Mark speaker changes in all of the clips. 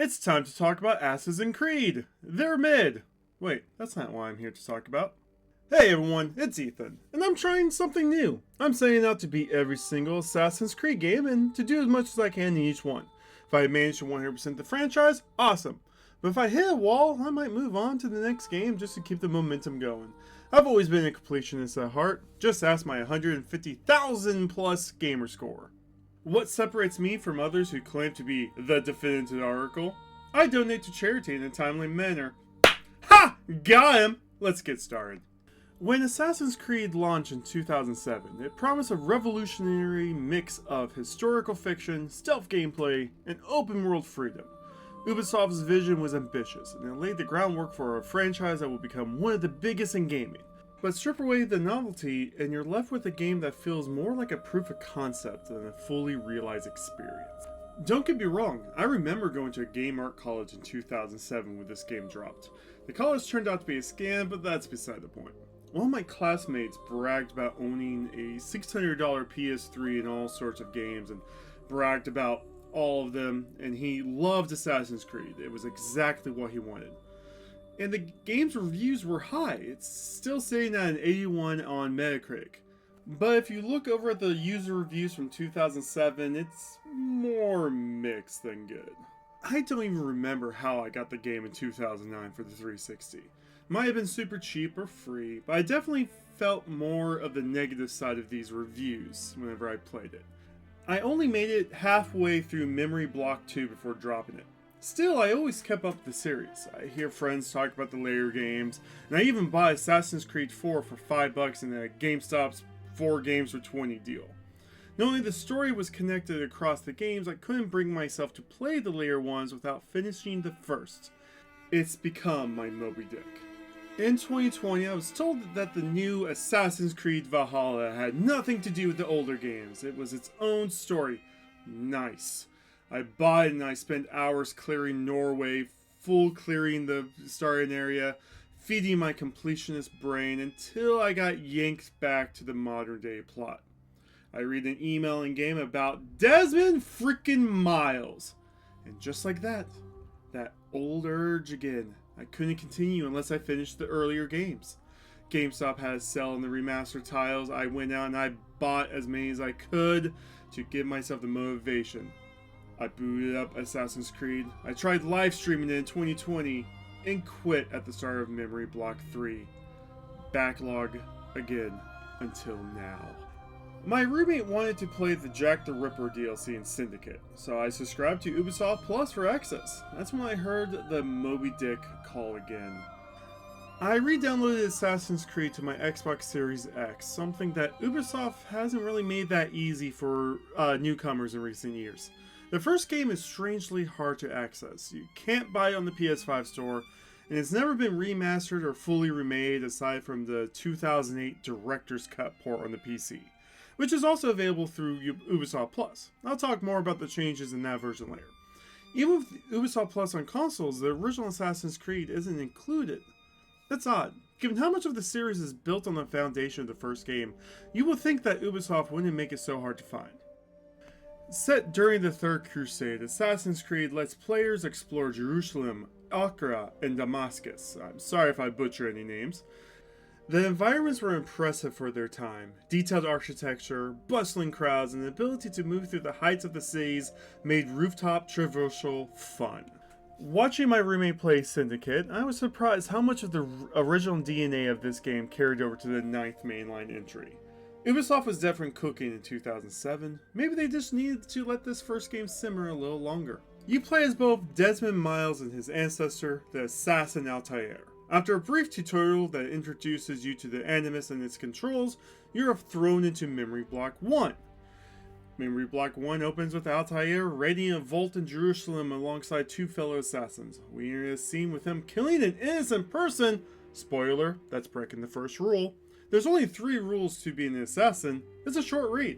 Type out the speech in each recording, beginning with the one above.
Speaker 1: It's time to talk about Assassin's Creed. They're mid. Wait, that's not what I'm here to talk about. Hey everyone, it's Ethan, and I'm trying something new. I'm setting out to beat every single Assassin's Creed game and to do as much as I can in each one. If I manage to 100% the franchise, awesome. But if I hit a wall, I might move on to the next game just to keep the momentum going. I've always been a completionist at heart, just ask my 150,000 plus gamer score. What separates me from others who claim to be the definitive article? I donate to charity in a timely manner. Ha! Got him! Let's get started. When Assassin's Creed launched in 2007, it promised a revolutionary mix of historical fiction, stealth gameplay, and open world freedom. Ubisoft's vision was ambitious, and it laid the groundwork for a franchise that will become one of the biggest in gaming. But strip away the novelty, and you're left with a game that feels more like a proof of concept than a fully realized experience. Don't get me wrong, I remember going to a game art college in 2007 when this game dropped. The college turned out to be a scam, but that's beside the point. One of my classmates bragged about owning a $600 PS3 and all sorts of games, and bragged about all of them, and he loved Assassin's Creed. It was exactly what he wanted. And the game's reviews were high. It's still sitting at an 81 on Metacritic. But if you look over at the user reviews from 2007, it's more mixed than good. I don't even remember how I got the game in 2009 for the 360. Might have been super cheap or free, but I definitely felt more of the negative side of these reviews whenever I played it. I only made it halfway through Memory Block 2 before dropping it. Still, I always kept up the series. I hear friends talk about the later games, and I even bought Assassin's Creed 4 for $5 in a GameStop's 4 games for 20 deal. Knowing the story was connected across the games, I couldn't bring myself to play the later ones without finishing the first. It's become my Moby Dick. In 2020, I was told that the new Assassin's Creed Valhalla had nothing to do with the older games. It was its own story. Nice. I bought it and I spent hours clearing Norway, full clearing the starting area, feeding my completionist brain until I got yanked back to the modern day plot. I read an email in game about Desmond freaking Miles. And just like that old urge again. I couldn't continue unless I finished the earlier games. GameStop had a sale on the remastered titles. I went out and I bought as many as I could to give myself the motivation. I booted up Assassin's Creed. I tried live streaming it in 2020 and quit at the start of Memory Block 3. Backlog again until now. My roommate wanted to play the Jack the Ripper DLC in Syndicate, so I subscribed to Ubisoft Plus for access. That's when I heard the Moby Dick call again. I re-downloaded Assassin's Creed to my Xbox Series X, something that Ubisoft hasn't really made that easy for newcomers in recent years. The first game is strangely hard to access. You can't buy it on the PS5 store, and it's never been remastered or fully remade aside from the 2008 Director's Cut port on the PC, which is also available through Ubisoft Plus. I'll talk more about the changes in that version later. Even with Ubisoft Plus on consoles, the original Assassin's Creed isn't included. That's odd. Given how much of the series is built on the foundation of the first game, you would think that Ubisoft wouldn't make it so hard to find. Set during the Third Crusade, Assassin's Creed lets players explore Jerusalem, Acre, and Damascus. I'm sorry if I butcher any names. The environments were impressive for their time. Detailed architecture, bustling crowds, and the ability to move through the heights of the cities made rooftop traversal fun. Watching my roommate play Syndicate, I was surprised how much of the original DNA of this game carried over to the 9th mainline entry. Ubisoft was definitely cooking in 2007. Maybe they just needed to let this first game simmer a little longer. You play as both Desmond Miles and his ancestor, the assassin Altair. After a brief tutorial that introduces you to the Animus and its controls, you're thrown into Memory Block 1. Memory Block 1 opens with Altair raiding a vault in Jerusalem alongside 2 fellow assassins. We enter a scene with him killing an innocent person. Spoiler, that's breaking the first rule. There's only 3 rules to being an assassin. It's a short read.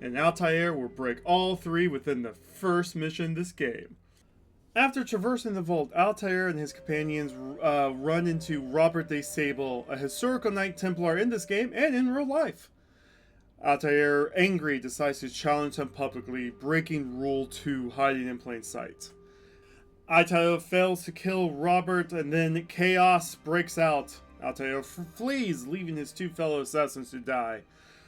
Speaker 1: And Altair will break all 3 within the first mission in this game. After traversing the vault, Altair and his companions run into Robert de Sable, a historical Knight Templar in this game and in real life. Altair, angry, decides to challenge him publicly, breaking Rule 2, hiding in plain sight. Altair fails to kill Robert, and then chaos breaks out. Altair flees, leaving his two fellow assassins to die.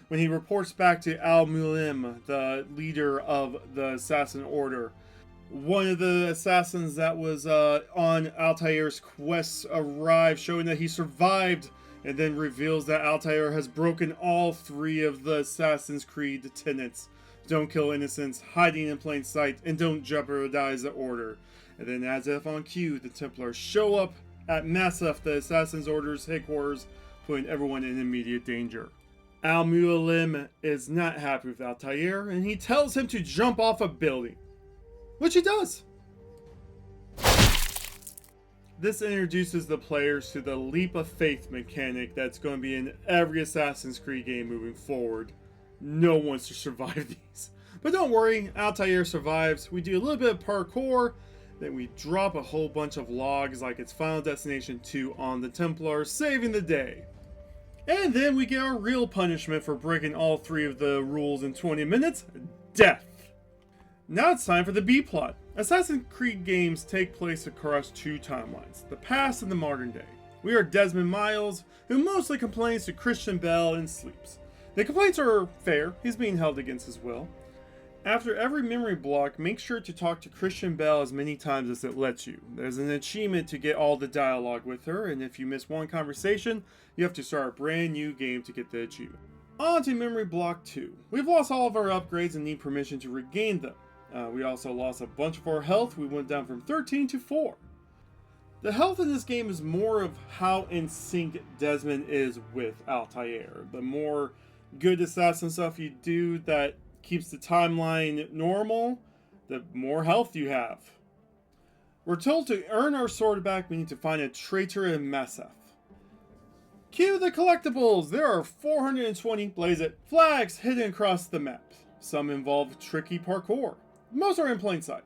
Speaker 1: When he reports back to Al-Mulim, the leader of the assassin order, one of the assassins that was on Altair's quest arrives, showing that he survived, and then reveals that Altair has broken all three of the Assassin's Creed tenets. Don't kill innocents, hiding in plain sight, and don't jeopardize the order. And then, as if on cue, the Templars show up at Massif, the Assassin's Order's headquarters, putting everyone in immediate danger. Al-Mualim is not happy with Altair, and he tells him to jump off a building, which he does. This introduces the players to the leap of faith mechanic that's going to be in every Assassin's Creed game moving forward. No one wants to survive these. But don't worry, Altair survives. We do a little bit of parkour, then we drop a whole bunch of logs like it's Final Destination 2 on the Templar, saving the day. And then we get our real punishment for breaking all three of the rules in 20 minutes, death. Now it's time for the B-plot. Assassin's Creed games take place across two timelines, the past and the modern day. We are Desmond Miles, who mostly complains to Christian Bale and sleeps. The complaints are fair, he's being held against his will. After every memory block, make sure to talk to Christian Bale as many times as it lets you. There's an achievement to get all the dialogue with her, and if you miss one conversation, you have to start a brand new game to get the achievement. On to memory block 2. We've lost all of our upgrades and need permission to regain them. We also lost a bunch of our health. We went down from 13 to 4. The health in this game is more of how in sync Desmond is with Altair. The more good assassin stuff you do that keeps the timeline normal, the more health you have. We're told to earn our sword back, we need to find a traitor in Massif. Cue the collectibles! There are 420, blaze it, flags hidden across the map. Some involve tricky parkour. Most are in plain sight.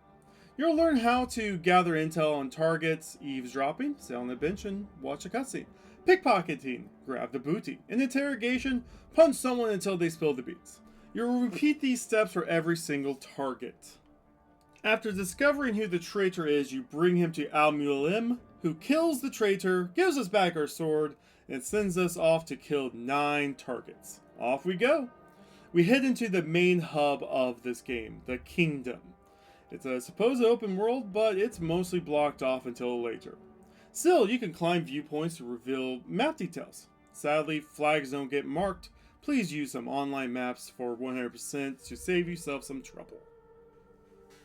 Speaker 1: You'll learn how to gather intel on targets, eavesdropping, sit on the bench and watch a cutscene, pickpocketing, grab the booty, in interrogation, punch someone until they spill the beans. You'll repeat these steps for every single target. After discovering who the traitor is, you bring him to Al-Mualim, who kills the traitor, gives us back our sword, and sends us off to kill 9 targets. Off we go. We head into the main hub of this game, the Kingdom. It's a supposed open world, but it's mostly blocked off until later. Still, you can climb viewpoints to reveal map details. Sadly, flags don't get marked. Please use some online maps for 100% to save yourself some trouble.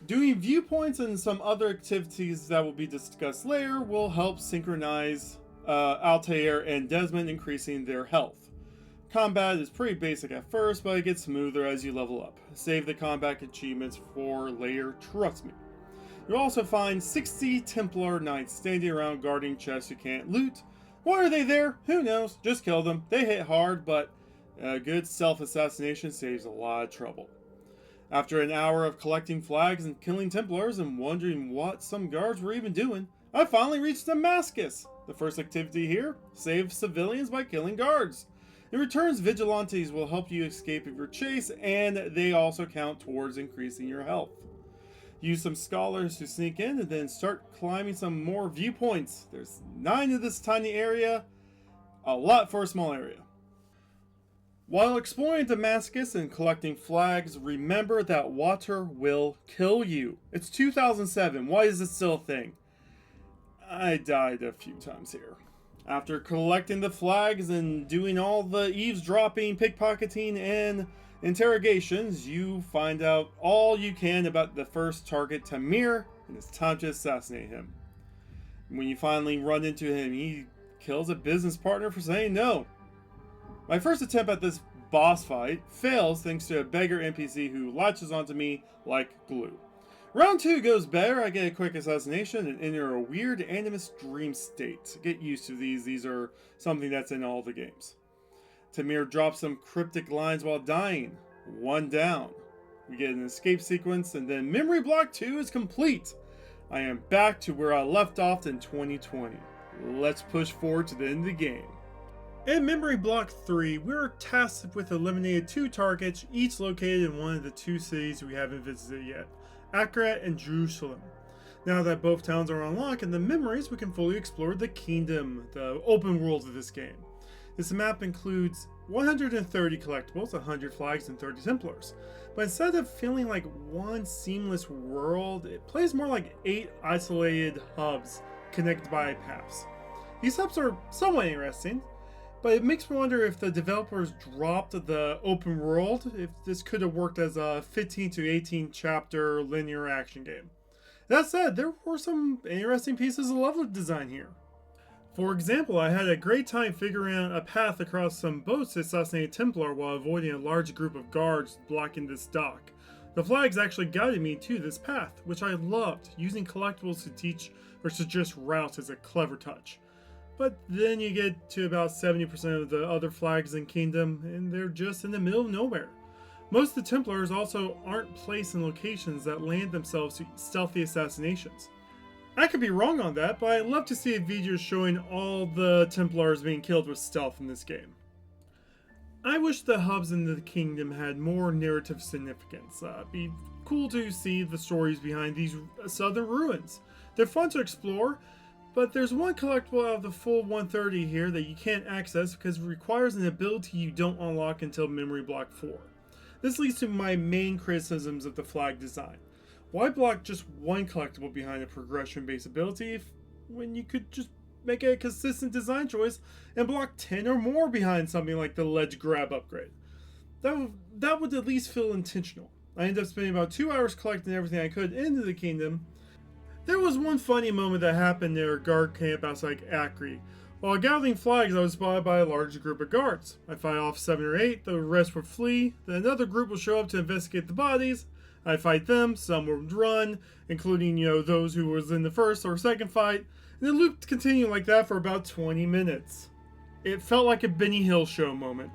Speaker 1: Doing viewpoints and some other activities that will be discussed later will help synchronize Altair and Desmond, increasing their health. Combat is pretty basic at first, but it gets smoother as you level up. Save the combat achievements for later, trust me. You'll also find 60 Templar Knights standing around guarding chests you can't loot. Why are they there? Who knows? Just kill them. They hit hard, but good self-assassination saves a lot of trouble. After an hour of collecting flags and killing Templars and wondering what some guards were even doing, I finally reached Damascus. The first activity here, save civilians by killing guards. In returns, vigilantes will help you escape if you're chased, and they also count towards increasing your health. Use some scholars to sneak in, and then start climbing some more viewpoints. There's 9 in this tiny area, a lot for a small area. While exploring Damascus and collecting flags, remember that water will kill you. It's 2007, why is this still a thing? I died a few times here. After collecting the flags and doing all the eavesdropping, pickpocketing, and interrogations, you find out all you can about the first target, Tamir, and it's time to assassinate him. When you finally run into him, he kills a business partner for saying no. My first attempt at this boss fight fails thanks to a beggar NPC who latches onto me like glue. Round 2 goes better. I get a quick assassination and enter a weird animus dream state. Get used to these are something that's in all the games. Tamir drops some cryptic lines while dying. 1 down. We get an escape sequence, and then memory block 2 is complete. I am back to where I left off in 2020. Let's push forward to the end of the game. In memory block 3, we're tasked with eliminating 2 targets, each located in one of the 2 cities we haven't visited yet, Akrat and Jerusalem. Now that both towns are unlocked and the memories, we can fully explore the kingdom, the open world of this game. This map includes 130 collectibles, 100 flags, and 30 Templars. But instead of feeling like one seamless world, it plays more like 8 isolated hubs connected by paths. These hubs are somewhat interesting, but it makes me wonder if the developers dropped the open world, if this could have worked as a 15 to 18 chapter linear action game. That said, there were some interesting pieces of level design here. For example, I had a great time figuring out a path across some boats to assassinate a Templar while avoiding a large group of guards blocking this dock. The flags actually guided me to this path, which I loved. Using collectibles to teach or suggest routes is a clever touch. But then you get to about 70% of the other flags in Kingdom, and they're just in the middle of nowhere. Most of the Templars also aren't placed in locations that lend themselves to stealthy assassinations. I could be wrong on that, but I'd love to see a video showing all the Templars being killed with stealth in this game. I wish the hubs in the kingdom had more narrative significance. It'd be cool to see the stories behind these southern ruins. They're fun to explore, but there's one collectible out of the full 130 here that you can't access because it requires an ability you don't unlock until Memory Block 4. This leads to my main criticisms of the flag design. Why block just one collectible behind a progression-based ability when you could just make a consistent design choice and block 10 or more behind something like the ledge grab upgrade? That would at least feel intentional. I ended up spending about 2 hours collecting everything I could into the kingdom. There was one funny moment that happened near a guard camp outside Acre. While gathering flags, I was spotted by a large group of guards. I fight off 7 or 8, the rest would flee, then another group will show up to investigate the bodies. I fight them, some would run, including, those who was in the first or second fight, and the loop continued like that for about 20 minutes. It felt like a Benny Hill show moment.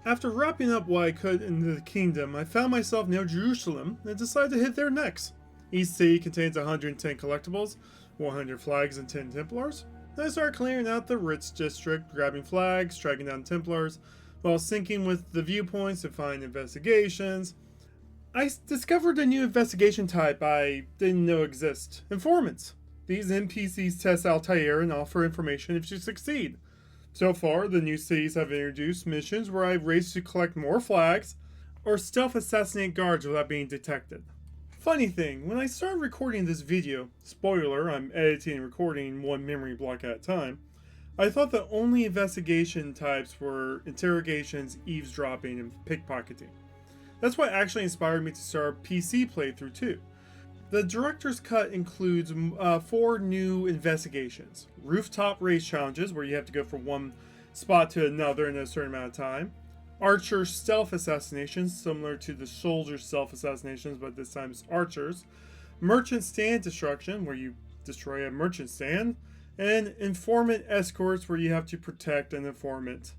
Speaker 1: After wrapping up what I could in the kingdom, I found myself near Jerusalem and decided to hit there next. Each city contains 110 collectibles, 100 flags, and 10 Templars. Then I started clearing out the Ritz district, grabbing flags, tracking down Templars, while syncing with the viewpoints to find investigations. I discovered a new investigation type I didn't know exists: informants. These NPCs test Altair and offer information if you succeed. So far, the new cities have introduced missions where I race to collect more flags, or stealth assassinate guards without being detected. Funny thing, when I started recording this video, spoiler, I'm editing and recording one memory block at a time, I thought the only investigation types were interrogations, eavesdropping, and pickpocketing. That's what actually inspired me to start a PC playthrough too. The director's cut includes 4 new investigations: rooftop race challenges, where you have to go from one spot to another in a certain amount of time; archer stealth assassinations, similar to the soldier stealth assassinations, but this time it's archers; merchant stand destruction, where you destroy a merchant stand; and informant escorts, where you have to protect an informant.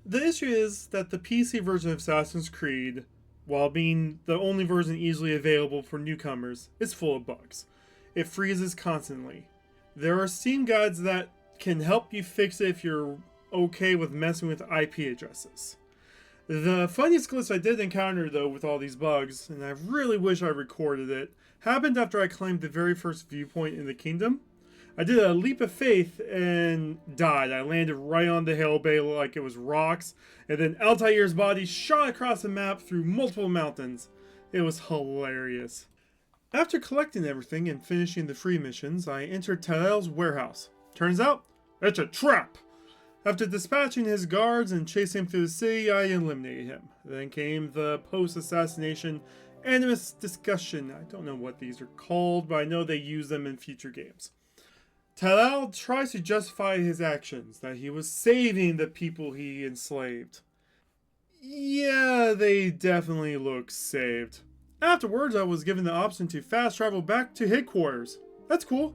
Speaker 1: The issue is that the PC version of Assassin's Creed, while being the only version easily available for newcomers, is full of bugs. It freezes constantly. There are Steam guides that can help you fix it if you're okay with messing with IP addresses. The funniest glitch I did encounter, though, with all these bugs, and I really wish I recorded it, happened after I claimed the very first viewpoint in the kingdom. I did a leap of faith and died. I landed right on the Hail Bay like it was rocks, and then Altair's body shot across the map through multiple mountains. It was hilarious. After collecting everything and finishing the free missions, I entered Talel's warehouse. Turns out, it's a trap! After dispatching his guards and chasing him through the city, I eliminated him. Then came the post-assassination animus discussion. I don't know what these are called, but I know they use them in future games. Talal tries to justify his actions, that he was saving the people he enslaved. Yeah, they definitely look saved. Afterwards, I was given the option to fast travel back to headquarters. That's cool,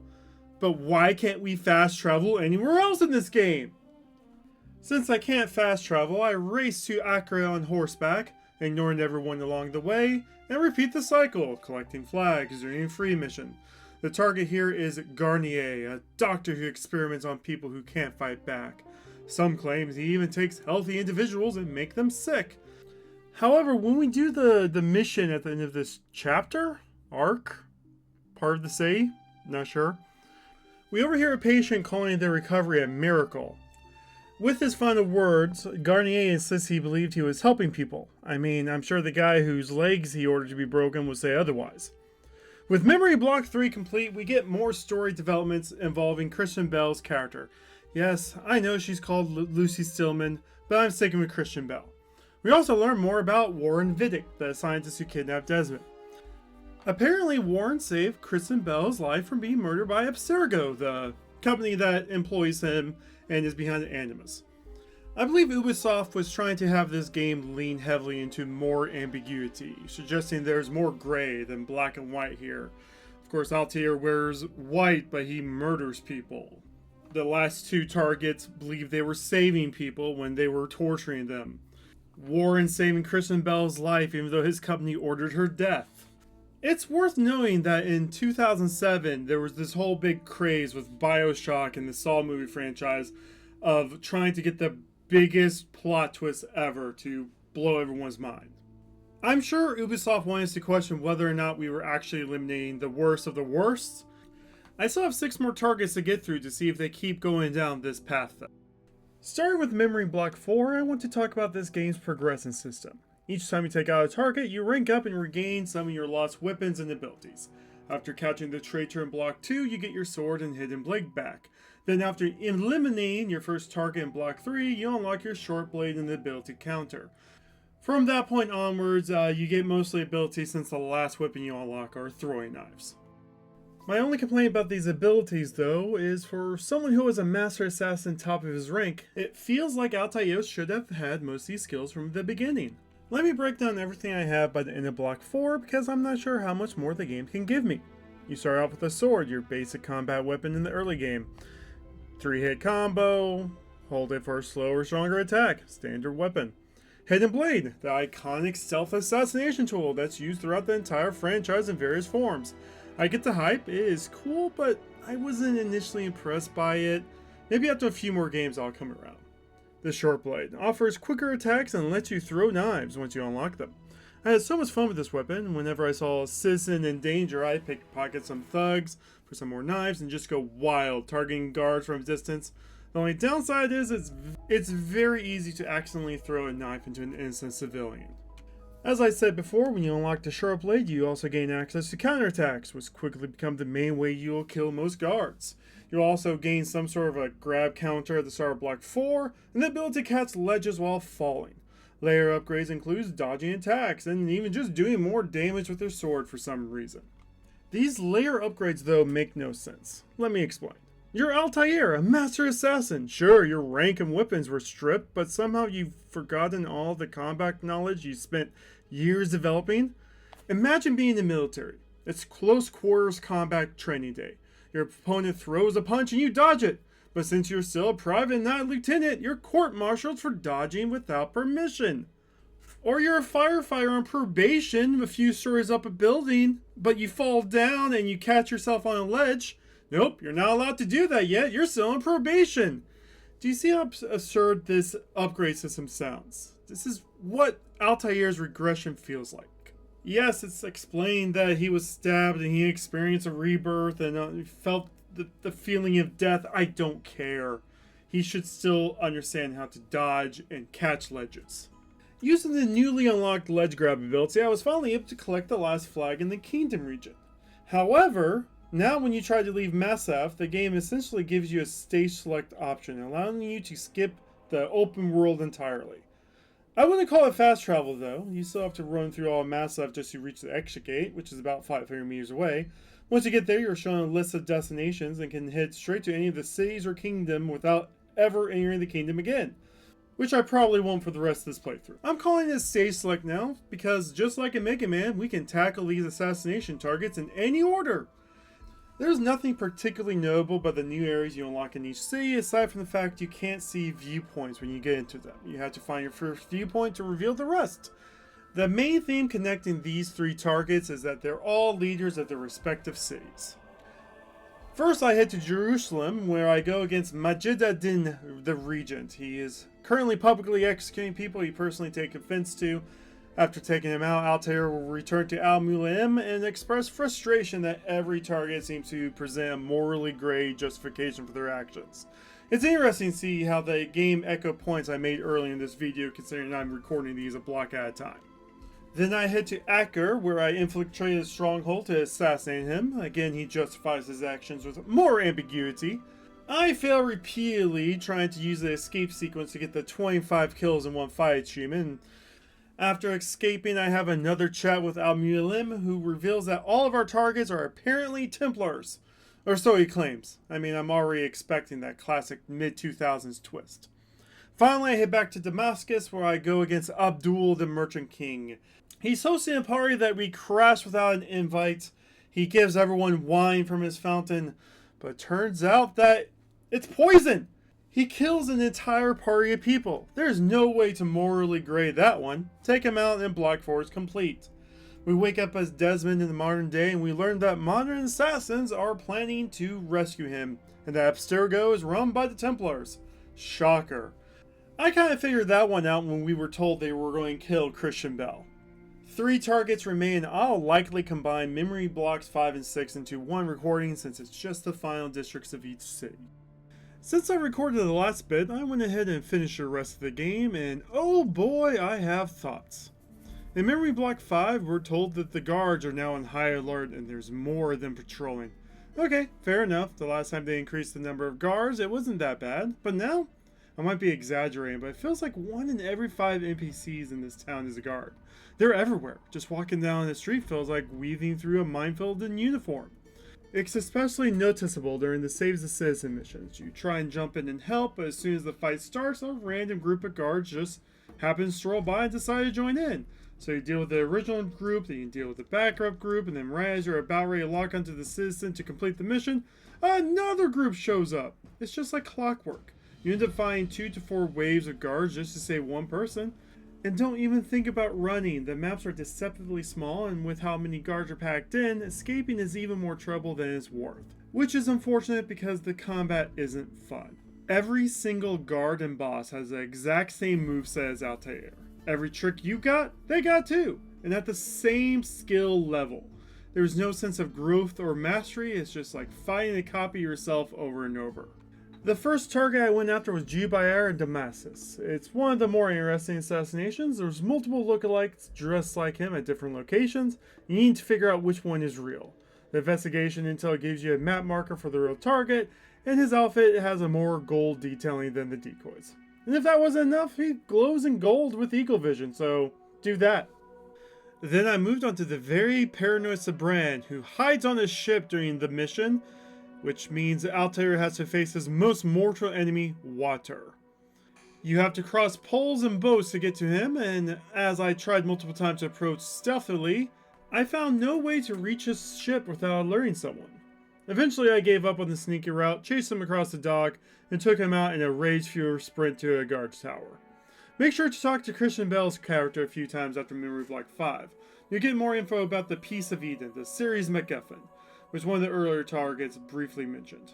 Speaker 1: but why can't we fast travel anywhere else in this game? Since I can't fast travel, I race to Acre on horseback, ignoring everyone along the way, and repeat the cycle, collecting flags during a free mission. The target here is Garnier, a doctor who experiments on people who can't fight back. Some claim he even takes healthy individuals and make them sick. However, when we do the mission at the end of this chapter, arc, part of the city? Not sure. We overhear a patient calling their recovery a miracle. With his final words, Garnier insists he believed he was helping people. I mean, I'm sure the guy whose legs he ordered to be broken would say otherwise. With Memory Block 3 complete, we get more story developments involving Christian Bell's character. Yes, I know she's called Lucy Stillman, but I'm sticking with Christian Bell. We also learn more about Warren Vidic, the scientist who kidnapped Desmond. Apparently, Warren saved Kristen Bell's life from being murdered by Abstergo, the company that employs him and is behind Animus. I believe Ubisoft was trying to have this game lean heavily into more ambiguity, suggesting there's more gray than black and white here. Of course, Altair wears white, but he murders people. The last two targets believed they were saving people when they were torturing them. Warren saving Kristen Bell's life even though his company ordered her death. It's worth knowing that in 2007, there was this whole big craze with BioShock and the Saw movie franchise of trying to get the biggest plot twist ever to blow everyone's mind. I'm sure Ubisoft wanted us to question whether or not we were actually eliminating the worst of the worst. I still have 6 more targets to get through to see if they keep going down this path though. Starting with Memory Block 4, I want to talk about this game's progression system. Each time you take out a target, you rank up and regain some of your lost weapons and abilities. After catching the traitor in Block 2, you get your sword and hidden blade back. Then after eliminating your first target in Block 3, you unlock your short blade and the ability counter. From that point onwards, you get mostly abilities since the last weapon you unlock are throwing knives. My only complaint about these abilities, though, is for someone who was a master assassin top of his rank, it feels like Altair should have had most of these skills from the beginning. Let me break down everything I have by the end of Block 4 because I'm not sure how much more the game can give me. You start out with a sword, your basic combat weapon in the early game. 3-hit combo, hold it for a slower, stronger attack, standard weapon. Hidden Blade, the iconic stealth assassination tool that's used throughout the entire franchise in various forms. I get the hype, it is cool, but I wasn't initially impressed by it. Maybe after a few more games I'll come around. The Short Blade offers quicker attacks and lets you throw knives once you unlock them. I had so much fun with this weapon. Whenever I saw a citizen in danger, I pickpocket some thugs for some more knives and just go wild, targeting guards from a distance. The only downside is it's very easy to accidentally throw a knife into an innocent civilian. As I said before, when you unlock the Short Blade, you also gain access to counterattacks, which quickly become the main way you will kill most guards. You'll also gain some sort of a grab counter at the start of Block 4, and the ability to catch ledges while falling. Layer upgrades includes dodging attacks, and even just doing more damage with your sword for some reason. These layer upgrades, though, make no sense. Let me explain. You're Altair, a master assassin. Sure, your rank and weapons were stripped, but somehow you've forgotten all the combat knowledge you spent years developing? Imagine being in the military. It's close quarters combat training day. Your opponent throws a punch and you dodge it. But since you're still a private and not a lieutenant, you're court-martialed for dodging without permission. Or you're a firefighter on probation a few stories up a building, but you fall down and you catch yourself on a ledge. Nope, you're not allowed to do that yet. You're still on probation. Do you see how absurd this upgrade system sounds? This is what Altair's regression feels like. Yes, it's explained that he was stabbed and he experienced a rebirth and he felt the feeling of death. I don't care. He should still understand how to dodge and catch ledges. Using the newly unlocked ledge grab ability, I was finally able to collect the last flag in the Kingdom region. However, now when you try to leave Massaf, the game essentially gives you a stage select option, allowing you to skip the open world entirely. I wouldn't call it fast travel though. You still have to run through all of Massaf just to reach the exit gate, which is about 500 meters away. Once you get there, you're shown a list of destinations and can head straight to any of the cities or kingdom without ever entering the kingdom again. Which I probably won't for the rest of this playthrough. I'm calling this stage select now, because just like in Mega Man, we can tackle these assassination targets in any order. There's nothing particularly notable about the new areas you unlock in each city, aside from the fact you can't see viewpoints when you get into them. You have to find your first viewpoint to reveal the rest. The main theme connecting these 3 targets is that they're all leaders of their respective cities. First, I head to Jerusalem, where I go against Majid ad-Din, the regent. He is currently publicly executing people he personally takes offense to. After taking him out, Altair will return to Al-Mualim and express frustration that every target seems to present a morally gray justification for their actions. It's interesting to see how the game echo points I made early in this video, considering I'm recording these a block at a time. Then I head to Acker, where I infiltrate his stronghold to assassinate him. Again, he justifies his actions with more ambiguity. I fail repeatedly trying to use the escape sequence to get the 25 kills in one fight achievement. After escaping, I have another chat with Al-Mualim, who reveals that all of our targets are apparently Templars. Or so he claims. I mean, I'm already expecting that classic mid-2000s twist. Finally, I head back to Damascus, where I go against Abdul the Merchant King. He's hosting a party that we crash without an invite. He gives everyone wine from his fountain, but turns out that it's poison! He kills an entire party of people. There's no way to morally grade that one. Take him out and Block 4 is complete. We wake up as Desmond in the modern day and we learn that modern assassins are planning to rescue him, and that Abstergo is run by the Templars. Shocker. I kind of figured that one out when we were told they were going to kill Christian Bell. 3 targets remain. I'll likely combine memory blocks 5 and 6 into one recording since it's just the final districts of each city. Since I recorded the last bit, I went ahead and finished the rest of the game, and oh boy, I have thoughts. In Memory Block 5, we're told that the guards are now on high alert and there's more than patrolling. Okay, fair enough. The last time they increased the number of guards, it wasn't that bad. But now, I might be exaggerating, but it feels like 1 in every 5 NPCs in this town is a guard. They're everywhere. Just walking down the street feels like weaving through a minefield in uniform. It's especially noticeable during the Save the Citizen missions. You try and jump in and help, but as soon as the fight starts, a random group of guards just happen to stroll by and decide to join in. So you deal with the original group, then you deal with the backup group, and then right as you're about ready to lock onto the citizen to complete the mission, another group shows up. It's just like clockwork. You end up finding 2 to 4 waves of guards just to save one person. And don't even think about running. The maps are deceptively small, and with how many guards are packed in, escaping is even more trouble than it's worth. Which is unfortunate because the combat isn't fun. Every single guard and boss has the exact same moveset as Altair. Every trick you got, they got too, and at the same skill level. There's no sense of growth or mastery, it's just like fighting to copy yourself over and over. The first target I went after was Jubair in Damascus. It's one of the more interesting assassinations. There's multiple lookalikes dressed like him at different locations. You need to figure out which one is real. The investigation intel gives you a map marker for the real target, and his outfit has a more gold detailing than the decoys. And if that wasn't enough, he glows in gold with eagle vision, so do that. Then I moved on to the very paranoid Sabran, who hides on his ship during the mission, which means Altair has to face his most mortal enemy, water. You have to cross poles and boats to get to him, and as I tried multiple times to approach stealthily, I found no way to reach his ship without alerting someone. Eventually I gave up on the sneaky route, chased him across the dock, and took him out in a rage-fueled sprint to a guard's tower. Make sure to talk to Christian Bell's character a few times after Memory Block 5. You'll get more info about the Piece of Eden, the series MacGuffin, which one of the earlier targets briefly mentioned.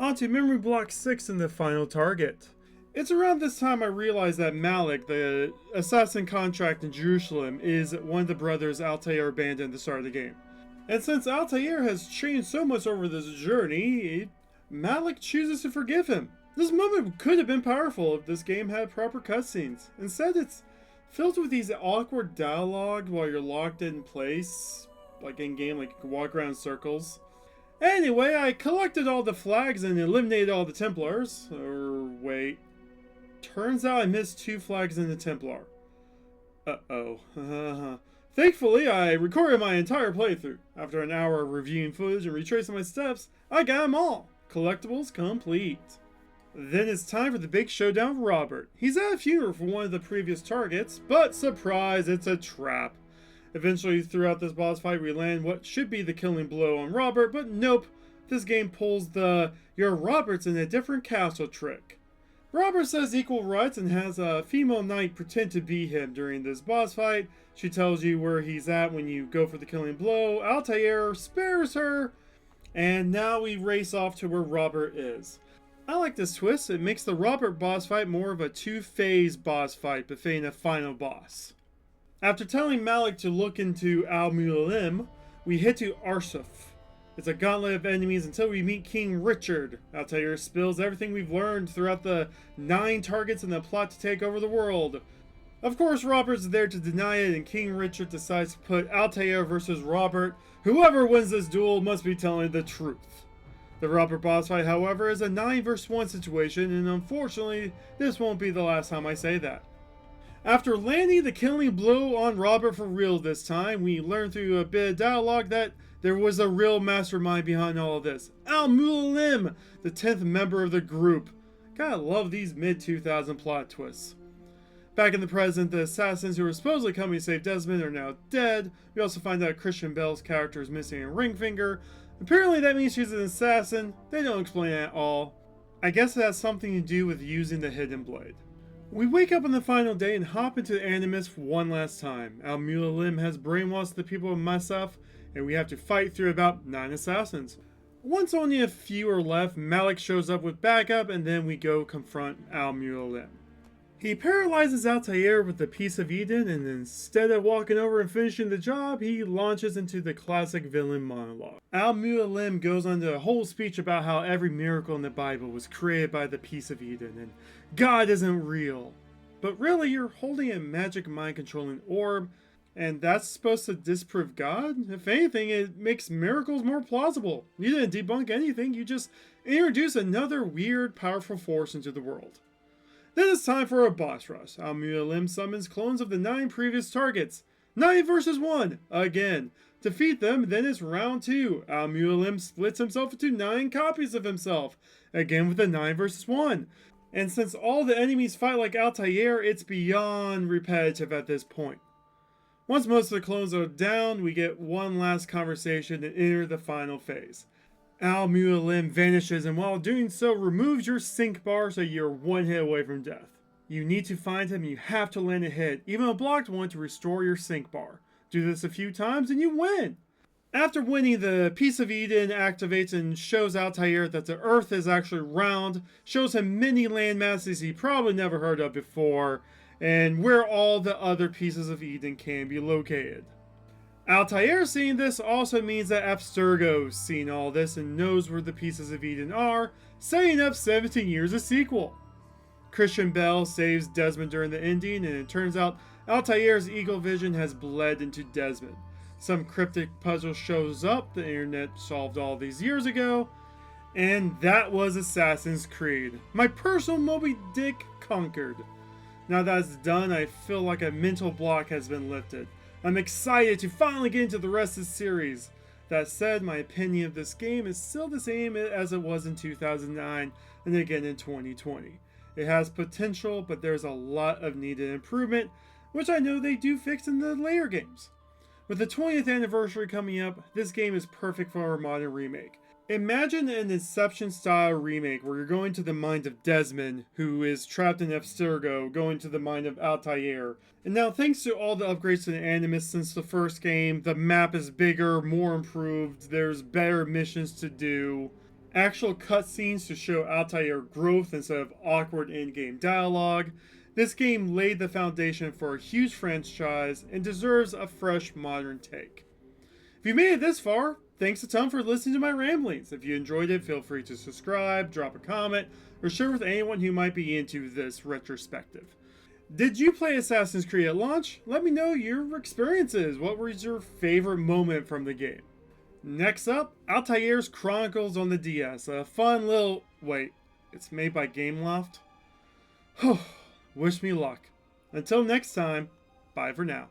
Speaker 1: On to Memory Block 6 and the final target. It's around this time I realized that Malik, the assassin contract in Jerusalem, is one of the brothers Altair abandoned at the start of the game. And since Altair has changed so much over this journey, Malik chooses to forgive him. This moment could have been powerful if this game had proper cutscenes. Instead, it's filled with these awkward dialogue while you're locked in place. Like in game, like you can walk around in circles. Anyway, I collected all the flags and eliminated all the Templars. Or wait. Turns out I missed 2 flags in the Templar. Uh-oh. Thankfully, I recorded my entire playthrough. After an hour of reviewing footage and retracing my steps, I got them all. Collectibles complete. Then it's time for the big showdown with Robert. He's at a funeral for one of the previous targets, but surprise, it's a trap. Eventually, throughout this boss fight, we land what should be the killing blow on Robert, but nope. This game pulls the "you're Robert's in a different castle" trick. Robert says equal rights and has a female knight pretend to be him during this boss fight. She tells you where he's at when you go for the killing blow. Altair spares her, and now we race off to where Robert is. I like this twist. It makes the Robert boss fight more of a 2-phase boss fight befitting a final boss. After telling Malik to look into Al-Mualim, we head to Arsuf. It's a gauntlet of enemies until we meet King Richard. Altair spills everything we've learned throughout the 9 targets in the plot to take over the world. Of course, Robert's there to deny it, and King Richard decides to put Altair versus Robert. Whoever wins this duel must be telling the truth. The Robert boss fight, however, is a 9 vs 1 situation, and unfortunately, this won't be the last time I say that. After landing the killing blow on Robert for real this time, we learn through a bit of dialogue that there was a real mastermind behind all of this. Al-Mualim, the 10th member of the group. Gotta love these mid-2000 plot twists. Back in the present, the assassins who were supposedly coming to save Desmond are now dead. We also find out Christian Bale's character is missing a ring finger. Apparently that means she's an assassin. They don't explain it at all. I guess it has something to do with using the hidden blade. We wake up on the final day and hop into the Animus one last time. Al-Mualim has brainwashed the people of Masaf, and we have to fight through about 9 assassins. Once only a few are left, Malik shows up with backup, and then we go confront Al-Mualim. He paralyzes Altair with the Piece of Eden, and instead of walking over and finishing the job, he launches into the classic villain monologue. Al-Mualim goes on to a whole speech about how every miracle in the Bible was created by the Piece of Eden, and God isn't real. But really, you're holding a magic mind-controlling orb, and that's supposed to disprove God? If anything, it makes miracles more plausible. You didn't debunk anything, you just introduced another weird, powerful force into the world. Then it's time for a boss rush. Al-Mualim summons clones of the 9 previous targets. 9 vs 1, again. Defeat them, then it's round 2. Al-Mualim splits himself into 9 copies of himself, again with a 9 vs 1. And since all the enemies fight like Altair, it's beyond repetitive at this point. Once most of the clones are down, we get one last conversation and enter the final phase. Al-Mualim vanishes, and while doing so, removes your sync bar so you're 1 hit away from death. You need to find him, and you have to land a hit, even a blocked one, to restore your sync bar. Do this a few times and you win! After winning, the Piece of Eden activates and shows Altair that the Earth is actually round, shows him many land masses he probably never heard of before, and where all the other pieces of Eden can be located. Altair seeing this also means that Abstergo's seen all this and knows where the pieces of Eden are, setting up 17 years of sequel. Christian Bale saves Desmond during the ending, and it turns out Altair's eagle vision has bled into Desmond. Some cryptic puzzle shows up the internet solved all these years ago, and that was Assassin's Creed. My personal Moby Dick conquered. Now that's done, I feel like a mental block has been lifted. I'm excited to finally get into the rest of the series. That said, my opinion of this game is still the same as it was in 2009 and again in 2020. It has potential, but there's a lot of needed improvement, which I know they do fix in the later games. With the 20th anniversary coming up, this game is perfect for a modern remake. Imagine an Inception-style remake where you're going to the mind of Desmond, who is trapped in Abstergo, going to the mind of Altair. And now, thanks to all the upgrades to the Animus since the first game, the map is bigger, more improved, there's better missions to do, actual cutscenes to show Altair growth instead of awkward in-game dialogue. This game laid the foundation for a huge franchise and deserves a fresh, modern take. If you made it this far, thanks a ton for listening to my ramblings. If you enjoyed it, feel free to subscribe, drop a comment, or share with anyone who might be into this retrospective. Did you play Assassin's Creed at launch? Let me know your experiences. What was your favorite moment from the game? Next up, Altair's Chronicles on the DS. A fun little... wait, it's made by Gameloft? Wish me luck. Until next time, bye for now.